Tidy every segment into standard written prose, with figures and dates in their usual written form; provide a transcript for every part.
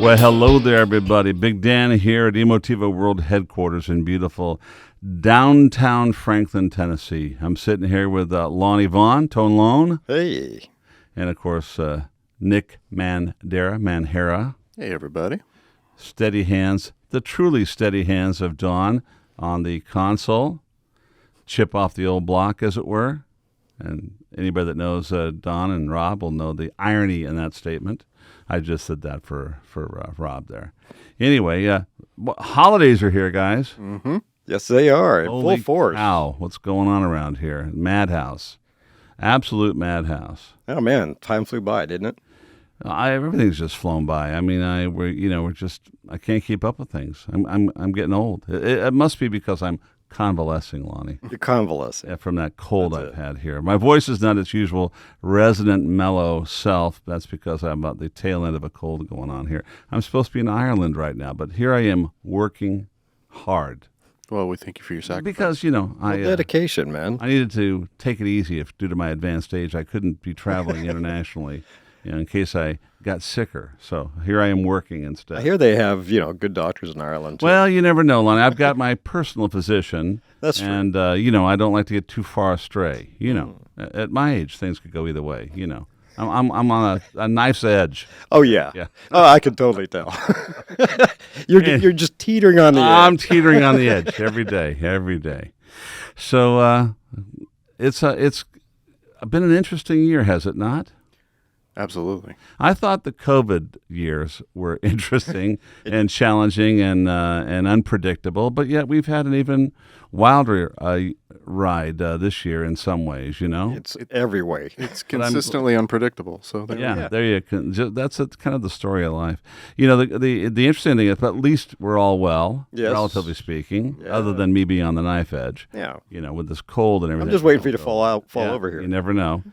Well, hello there, everybody. Big Dan here at Emotiva World Headquarters in beautiful downtown Franklin, Tennessee. I'm sitting here with Lonnie Vaughn, Tone Lone. Hey. And, of course, Nick Manhera. Hey, everybody. Steady hands, the truly steady hands of Don on the console. Chip off the old block, as it were. And anybody that knows Don and Rob will know the irony in that statement. I just said that for Rob there. Anyway, holidays are here, guys. Mm-hmm. Yes, they are. In full force. Wow, what's going on around here? Madhouse. Absolute madhouse. Oh, man. Time flew by, didn't it? Everything's just flown by. I mean, I can't keep up with things. I'm getting old. It must be because I'm convalescing, Lonnie. You're convalescing. Yeah, from that cold I've had here. My voice is not its usual resonant, mellow self. That's because I'm at the tail end of a cold going on here. I'm supposed to be in Ireland right now, but here I am working hard. Well, we thank you for your sacrifice. Because, dedication, man. I needed to take it easy. Due to my advanced age, I couldn't be traveling internationally. In case I got sicker. So here I am working instead. I hear they have, good doctors in Ireland, too. Well, you never know, Lonnie. I've got my personal physician. That's true. And, I don't like to get too far astray. At my age, things could go either way, I'm on a knife's edge. Oh, yeah. Oh, I can totally tell. You're just teetering on the edge. I'm teetering on the edge every day. So it's been an interesting year, has it not? Absolutely. I thought the COVID years were interesting and challenging and unpredictable, but yet we've had an even wilder ride this year in some ways, It's every way. It's consistently unpredictable. So there you go. That's kind of the story of life. The interesting thing is, but at least we're all well, relatively speaking, other than me being on the knife edge. Yeah. with this cold and everything. I'm just waiting for you to fall over here. You never know.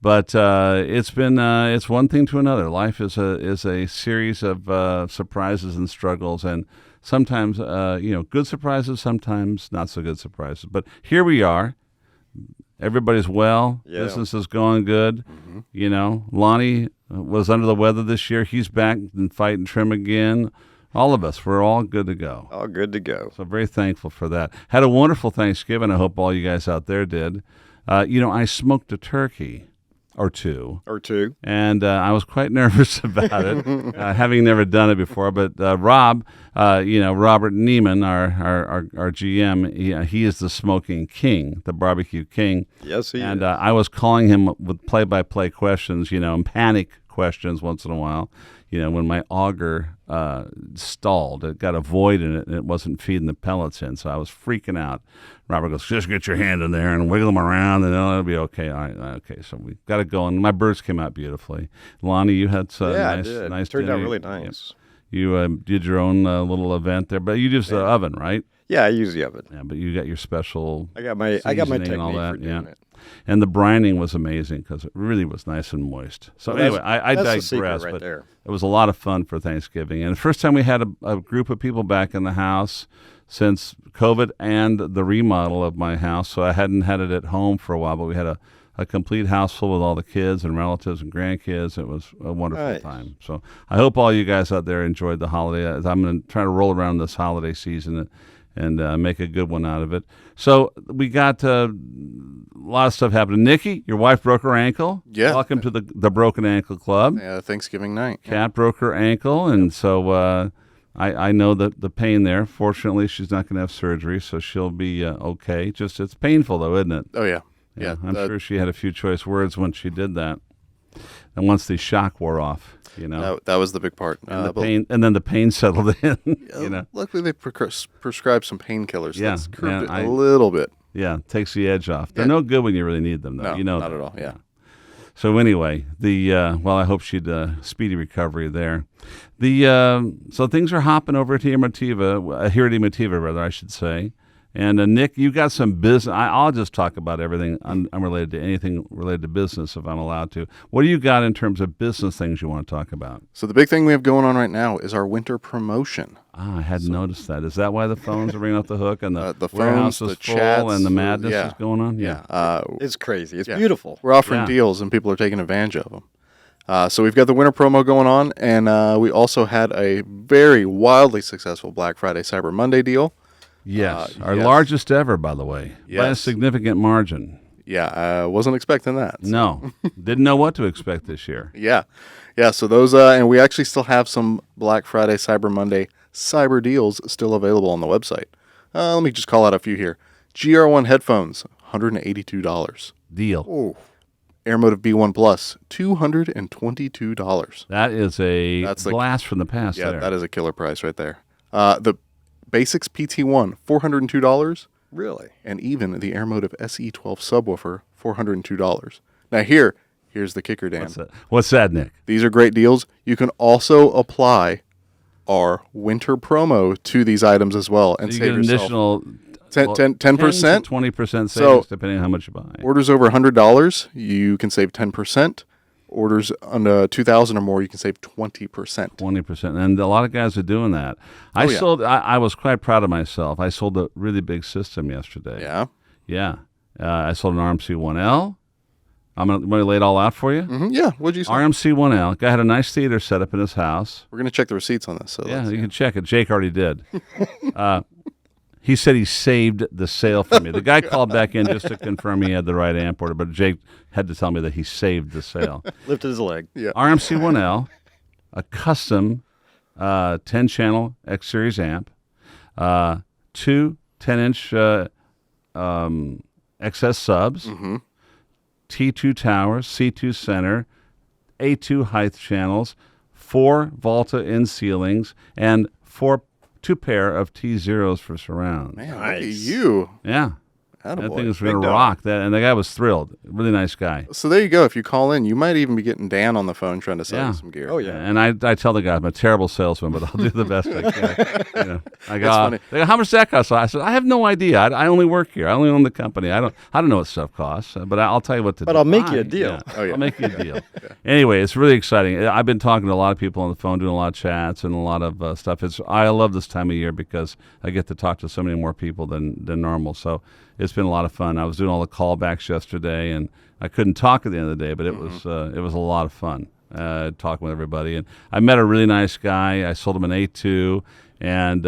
But it's one thing to another. Life is a series of surprises and struggles, and sometimes good surprises, sometimes not so good surprises. But here we are. Everybody's well. Yeah. Business is going good. Mm-hmm. Lonnie was under the weather this year. He's back and fighting trim again. All of us, we're all good to go. All good to go. So very thankful for that. Had a wonderful Thanksgiving. I hope all you guys out there did. I smoked a turkey. Or two. And I was quite nervous about it, having never done it before. But Rob, Robert Neiman, our GM, he is the smoking king, the barbecue king. Yes, he is. And I was calling him with play-by-play questions, and panic questions once in a while. When my auger stalled, it got a void in it, and it wasn't feeding the pellets in, so I was freaking out. Robert goes, just get your hand in there and wiggle them around, and it'll be okay. All right, okay, so we got it going. My birds came out beautifully. Lonnie, you had some nice dinner. It turned out really nice. You did your own little event there, but you used the oven, right? Yeah, I use the oven. Yeah, but you got your special I got my technique and all that. for doing it. And the brining was amazing because it really was nice and moist. So anyway, I digress, but there. It was a lot of fun for Thanksgiving. And the first time we had a group of people back in the house since COVID and the remodel of my house. So I hadn't had it at home for a while, but we had a complete house full with all the kids and relatives and grandkids. It was a wonderful time. So I hope all you guys out there enjoyed the holiday. I'm going to try to roll around this holiday season and make a good one out of it. So we got a lot of stuff happening. Nikki, your wife broke her ankle. Yeah. Welcome to the Broken Ankle Club. Yeah, Thanksgiving night. Kat broke her ankle, and so I know that the pain there. Fortunately, she's not going to have surgery, so she'll be okay. Just it's painful, though, isn't it? Oh, yeah. Yeah. I'm sure she had a few choice words when she did that. And once the shock wore off, that was the big part. And the pain, and then the pain settled in. Luckily, they prescribed some painkillers. Yeah, that's curbed it a little bit. Yeah, takes the edge off. They're no good when you really need them, though. No, not at all. Yeah. So anyway, I hope she'd speedy recovery there. So things are hopping over to Emotiva, here at Emotiva, rather, I should say. And Nick, you got some business. I'll just talk about everything unrelated to anything related to business if I'm allowed to. What do you got in terms of business things you want to talk about? So the big thing we have going on right now is our winter promotion. I hadn't noticed that. Is that why the phones are ringing off the hook and the warehouse is the full chats, and the madness is going on? Yeah. It's crazy. It's beautiful. We're offering deals and people are taking advantage of them. So we've got the winter promo going on, and we also had a very wildly successful Black Friday Cyber Monday deal. Yes, our yes. largest ever, by the way, by a Yes. significant margin. Yeah, I wasn't expecting that. No, didn't know what to expect this year. Yeah. Yeah, so those, and we actually still have some Black Friday Cyber Monday cyber deals still available on the website. Let me just call out a few here. GR1 headphones, $182. Deal. Oh, Airmotive B1 Plus, $222. That is That's blast from the past. Yeah, there. that is a killer price right there. The Basics PT1, $402. really? And even the Airmotive SE12 subwoofer, $402. Now here's the kicker, Dan. What's that, Nick? These are great deals. You can also apply our winter promo to these items as well and So you save get an yourself additional 10%. 20% savings, So- depending on how much you buy. Orders over $100, you can save 10%. Orders under 2,000 or more, you can save 20%. 20%, and a lot of guys are doing that. I Oh, yeah. sold. I was quite proud of myself. I sold a really big system yesterday. Yeah. Yeah. I sold an RMC1L. I'm gonna lay it all out for you. Yeah. What'd you say? RMC1L. Guy had a nice theater set up in his house. We're going to check the receipts on this. So Yeah, let's you see. can check it. Jake already did. He said he saved the sale for me. The guy called back in just to confirm he had the right amp order, but Jake had to tell me that he saved the sale. Lifted his leg. Yeah. RMC1L, a custom 10-channel X Series amp, two 10-inch XS subs, T2 towers, C2 center, A2 height channels, 4 Volta in ceilings, and two pair of T0s for surround. Man, look at Nice. you. Yeah. That Attaboy. thing is going Big to dog. rock. That, and the guy was thrilled. Really nice guy. So there you go. If you call in, you might even be getting Dan on the phone trying to sell Yeah. you some gear. Oh, yeah. And I tell the guy, I'm a terrible salesman, but I'll do the best I can. You know, I go, funny. they go, how much does that cost? I said, I have no idea. I only work here. I only own the company. I don't know what stuff costs, but I'll tell you what to do. But I'll make you a Fine. deal. Yeah. Oh, yeah. I'll make you a deal. Anyway, it's really exciting. I've been talking to a lot of people on the phone, doing a lot of chats and a lot of stuff. I love this time of year because I get to talk to so many more people than normal. So it's been a lot of fun. I was doing all the callbacks yesterday, and I couldn't talk at the end of the day, but it was a lot of fun talking with everybody. And I met a really nice guy. I sold him an A2, and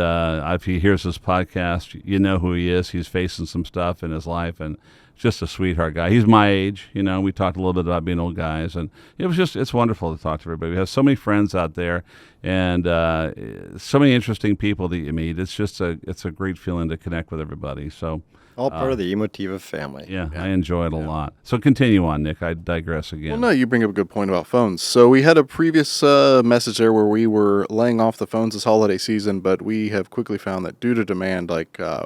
if he hears this podcast, you know who he is. He's facing some stuff in his life, and just a sweetheart guy. He's my age, you know. We talked a little bit about being old guys, and it's wonderful to talk to everybody. We have so many friends out there, and so many interesting people that you meet. It's a great feeling to connect with everybody. So. All part of the Emotiva family. Yeah, I enjoy it a lot. So continue on, Nick. I digress again. Well, no, you bring up a good point about phones. So we had a previous message there where we were laying off the phones this holiday season, but we have quickly found that due to demand,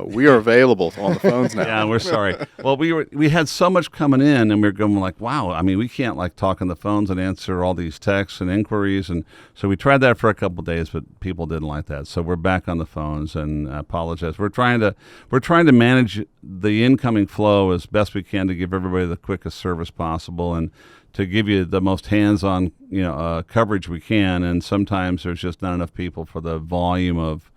we are available on the phones now. Yeah, we're sorry. Well, we had so much coming in, and we were going like, wow. I mean, we can't talk on the phones and answer all these texts and inquiries, and so we tried that for a couple of days, but people didn't like that. So we're back on the phones, and I apologize. We're trying to manage the incoming flow as best we can to give everybody the quickest service possible and to give you the most hands-on coverage we can. And sometimes there's just not enough people for the volume of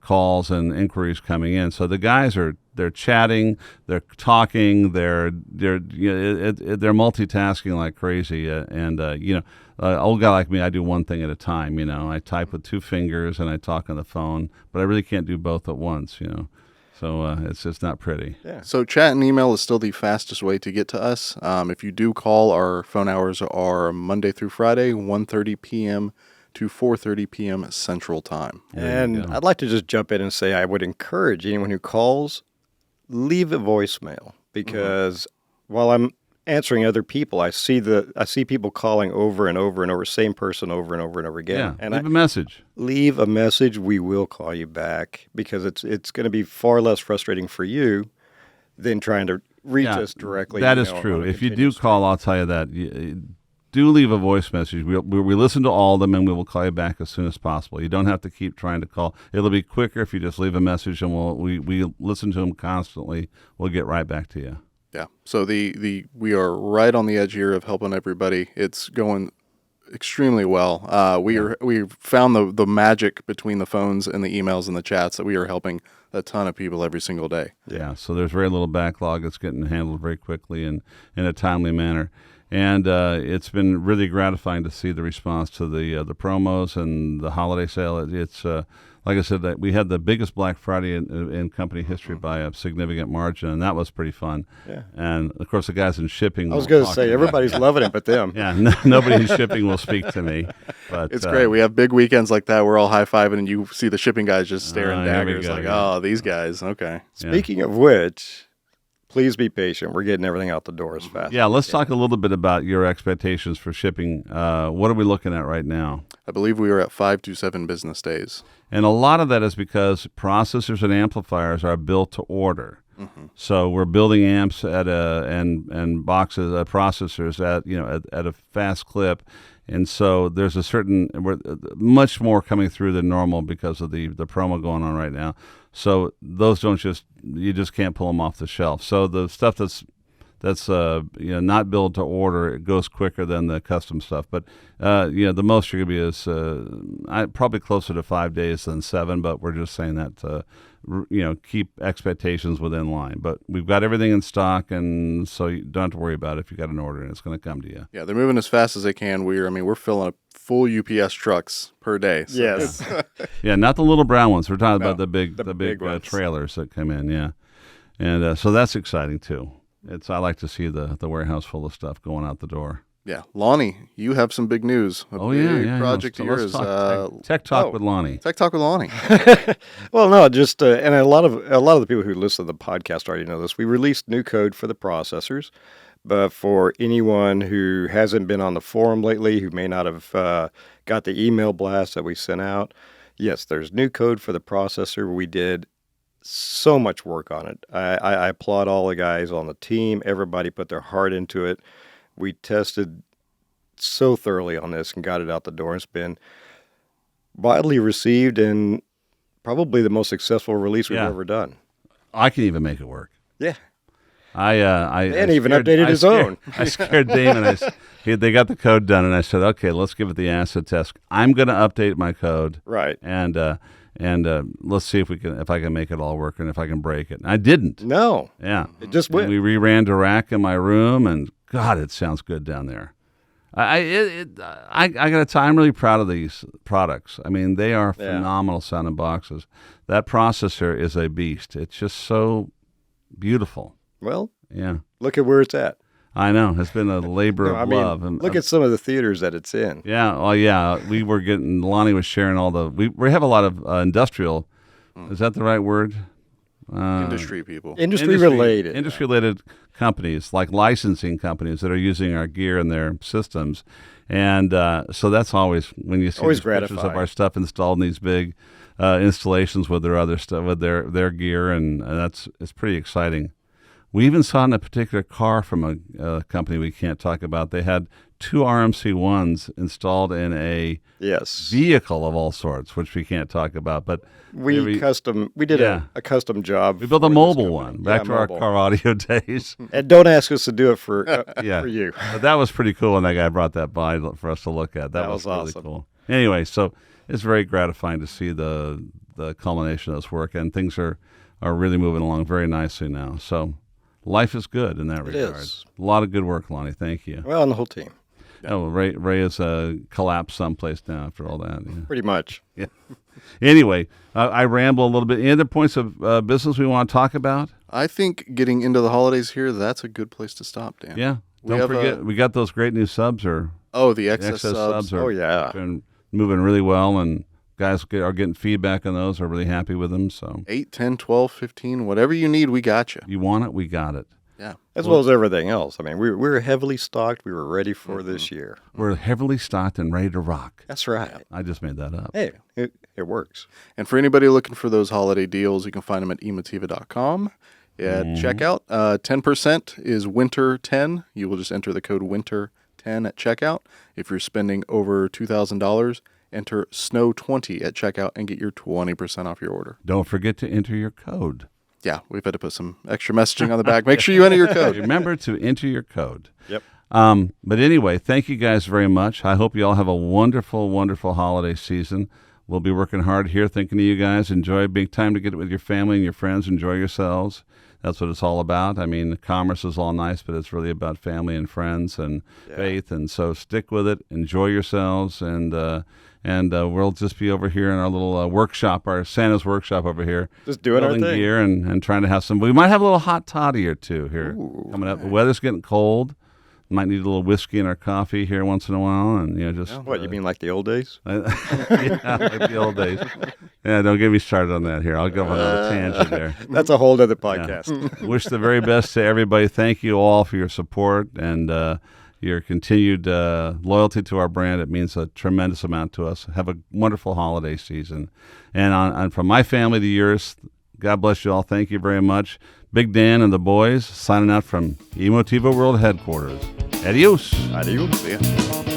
calls and inquiries coming in. So the guys they're chatting, they're talking, they're multitasking like crazy. Old guy like me, I do one thing at a time. You know, I type with 2 fingers and I talk on the phone, but I really can't do both at once. You know. So it's just not pretty. Yeah. So chat and email is still the fastest way to get to us. If you do call, our phone hours are Monday through Friday, 1:30 p.m. to 4:30 p.m. Central Time. And I'd like to just jump in and say I would encourage anyone who calls, leave a voicemail because while I'm answering other people, I see people calling over and over and over, same person over and over and over again. Yeah, And leave a message. leave a message. We will call you back because it's going to be far less frustrating for you than trying to reach us directly. That is true. If you do call, I'll tell you that. Do leave a voice message. We listen to all of them, and we will call you back as soon as possible. You don't have to keep trying to call. It'll be quicker if you just leave a message, and we listen to them constantly. We'll get right back to you. Yeah. So we are right on the edge here of helping everybody. It's going extremely well. We found the magic between the phones and the emails and the chats that we are helping a ton of people every single day. Yeah, so there's very little backlog. It's getting handled very quickly and in a timely manner. And it's been really gratifying to see the response to the promos and the holiday sale. It's like I said, that we had the biggest Black Friday in company history by a significant margin, and that was pretty fun. Yeah. And of course, the guys in shipping. I was going to say everybody's loving it, but them. Yeah, nobody in shipping will speak to me. But It's great. We have big weekends like that. We're all high-fiving, and you see the shipping guys just staring here we daggers go, like, yeah. oh, these guys. Okay. Speaking of which, please be patient. We're getting everything out the door as fast. Yeah, let's talk a little bit about your expectations for shipping. What are we looking at right now? I believe we were at 5 to 7 business days. And a lot of that is because processors and amplifiers are built to order. So we're building amps and boxes, processors at a fast clip, and so there's much more coming through than normal because of the promo going on right now. So those you just can't pull them off the shelf. So the stuff that's not built to order, it goes quicker than the custom stuff. But the most you're gonna be is probably closer to 5 days than 7. But we're just saying that keep expectations within line. But we've got everything in stock, and so you don't have to worry about it if you got an order and it's going to come to you. Yeah, they're moving as fast as they can. We're filling up full UPS trucks per day. So. Yes. Yeah, not the little brown ones. We're talking about the big big ones. trailers that come in. Yeah, and so that's exciting too. I like to see the warehouse full of stuff going out the door. Yeah, Lonnie, you have some big news. A big project So of let's yours. talk Tech Talk with Lonnie. Tech Talk with Lonnie. Well, no, just and a lot of the people who listen to the podcast already know this. We released new code for the processors, but for anyone who hasn't been on the forum lately, who may not have got the email blast that we sent out, yes, there's new code for the processor. We did so much work on it. I applaud all the guys on the team. Everybody put their heart into it. We tested so thoroughly on this and got it out the door. It's been widely received and probably the most successful release we've ever done. I can even make it work. Yeah. And even updated his own. I scared Damon. They got the code done, and I said, "Okay, let's give it the acid test. I'm going to update my code, Right. And let's see if I can make it all work and if I can break it." And I didn't. No. Yeah, It just went. And we reran to rack in my room, and God, it sounds good down there. I got to tell you, I'm really proud of these products. I mean, they are phenomenal sounding boxes. That processor is a beast. It's just so beautiful. Well, Yeah, look at where it's at. I know. It's been a labor of love. And look at some of the theaters that it's in. Yeah, well, yeah. Lonnie was sharing all we have a lot of industrial. Is that the right word? Industry people. Industry-related companies, like licensing companies that are using our gear and their systems. And so that's always, when you see Always these pictures of gratifying. our stuff installed in these big installations with their other stuff, with their gear, and it's pretty exciting. We even saw in a particular car from a company we can't talk about, they had 2 RMC-1s installed in a vehicle of all sorts, which we can't talk about. But we did a custom job. We built a mobile one, back to our car audio days. And don't ask us to do it for you. But that was pretty cool when that guy brought that by for us to look at. That was really awesome. cool. Anyway, so it's very gratifying to see the culmination of this work, and things are really moving along very nicely now. So life is good in that regard. Is. A lot of good work, Lonnie. Thank you. Well, and the whole team. Oh, Ray has collapsed someplace now after all that. Yeah. Pretty much. Yeah. Anyway, I ramble a little bit. Any other points of business we want to talk about? I think getting into the holidays here, that's a good place to stop, Dan. Yeah. Don't forget, we got those great new subs. The XS subs. Been moving really well, and guys are getting feedback on those. Are really happy with them. So 8, 10, 12, 15, whatever you need, we got you. You want it, we got it. Yeah. As well as everything else. I mean, we were heavily stocked. We were ready for this year. We're heavily stocked and ready to rock. That's right. I just made that up. Hey, it works. And for anybody looking for those holiday deals, you can find them at emotiva.com. At checkout, 10% is winter 10. You will just enter the code winter 10 at checkout. If you're spending over $2,000, enter snow 20 at checkout and get your 20% off your order. Don't forget to enter your code. Yeah, we've had to put some extra messaging on the back. Make sure you enter your code. Remember to enter your code. Yep. But anyway, thank you guys very much. I hope you all have a wonderful, wonderful holiday season. We'll be working hard here thinking of you guys. Enjoy. Big time to get with your family and your friends. Enjoy yourselves. That's what it's all about. I mean, commerce is all nice, but it's really about family and friends and faith. And so stick with it. Enjoy yourselves. And we'll just be over here in our little workshop, our Santa's workshop over here. Just doing our building thing. gear and trying to have some. We might have a little hot toddy or two here coming up. The weather's getting cold. Might need a little whiskey in our coffee here once in a while, and just What, you mean like the old days? yeah, like the old days. Yeah, don't get me started on that here. I'll go on another tangent there. That's a whole other podcast. Yeah. Wish the very best to everybody. Thank you all for your support and your continued loyalty to our brand. It means a tremendous amount to us. Have a wonderful holiday season, and from my family to yours. God bless you all. Thank you very much. Big Dan and the boys signing out from Emotiva World Headquarters. Adios. Adios. See ya.